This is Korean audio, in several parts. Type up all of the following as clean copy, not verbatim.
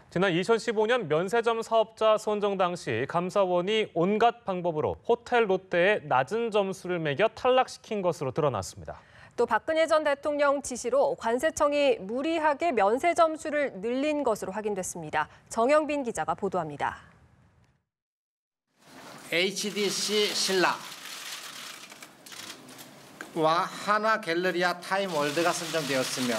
지난 2015년 면세점 사업자 선정 당시 감사원이 온갖 방법으로 호텔 롯데에 낮은 점수를 매겨 탈락시킨 것으로 드러났습니다. 또 박근혜 전 대통령 지시로 관세청이 무리하게 면세점 수를 늘린 것으로 확인됐습니다. 정영빈 기자가 보도합니다. HDC 신라와 하나 갤러리아 타임월드가 선정되었으며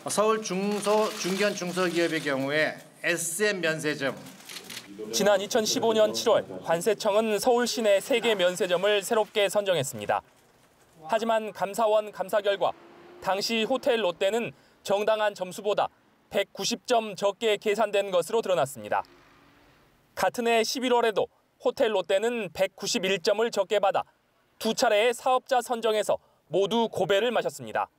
서울 중견 중소기업의 경우에 SM 면세점. 지난 2015년 7월 관세청은 서울 시내 3개 면세점을 새롭게 선정했습니다. 하지만 감사원 감사 결과 당시 호텔 롯데는 정당한 점수보다 190점 적게 계산된 것으로 드러났습니다. 같은 해 11월에도 호텔 롯데는 191점을 적게 받아 두 차례의 사업자 선정에서 모두 고배를 마셨습니다.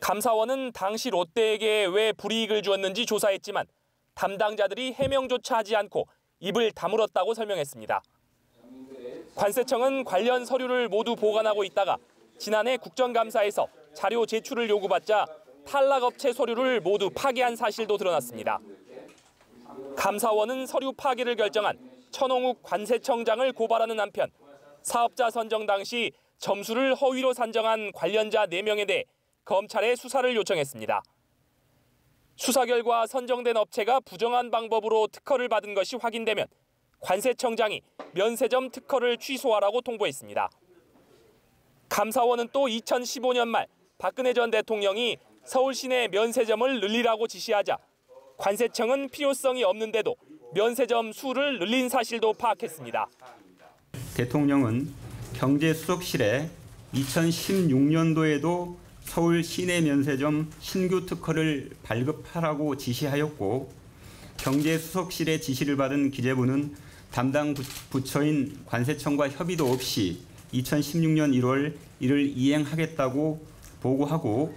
감사원은 당시 롯데에게 왜 불이익을 주었는지 조사했지만 담당자들이 해명조차 하지 않고 입을 다물었다고 설명했습니다. 관세청은 관련 서류를 모두 보관하고 있다가 지난해 국정감사에서 자료 제출을 요구받자 탈락업체 서류를 모두 파기한 사실도 드러났습니다. 감사원은 서류 파기를 결정한 천홍욱 관세청장을 고발하는 한편 사업자 선정 당시 점수를 허위로 산정한 관련자 4명에 대해 검찰에 수사를 요청했습니다. 수사 결과 선정된 업체가 부정한 방법으로 특허를 받은 것이 확인되면 관세청장이 면세점 특허를 취소하라고 통보했습니다. 감사원은 또 2015년 말 박근혜 전 대통령이 서울 시내 면세점을 늘리라고 지시하자 관세청은 필요성이 없는데도 면세점 수를 늘린 사실도 파악했습니다. 대통령은 경제수석실에 2016년도에도 서울 시내 면세점 신규 특허를 발급하라고 지시하였고 경제수석실의 지시를 받은 기재부는 담당 부처인 관세청과 협의도 없이 2016년 1월 이를 이행하겠다고 보고하고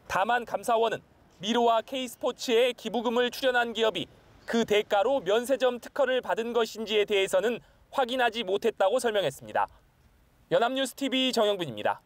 다만 감사원은 미로와 K스포츠에 기부금을 출연한 기업이 그 대가로 면세점 특허를 받은 것인지에 대해서는 확인하지 못했다고 설명했습니다. 연합뉴스 TV 정영빈입니다.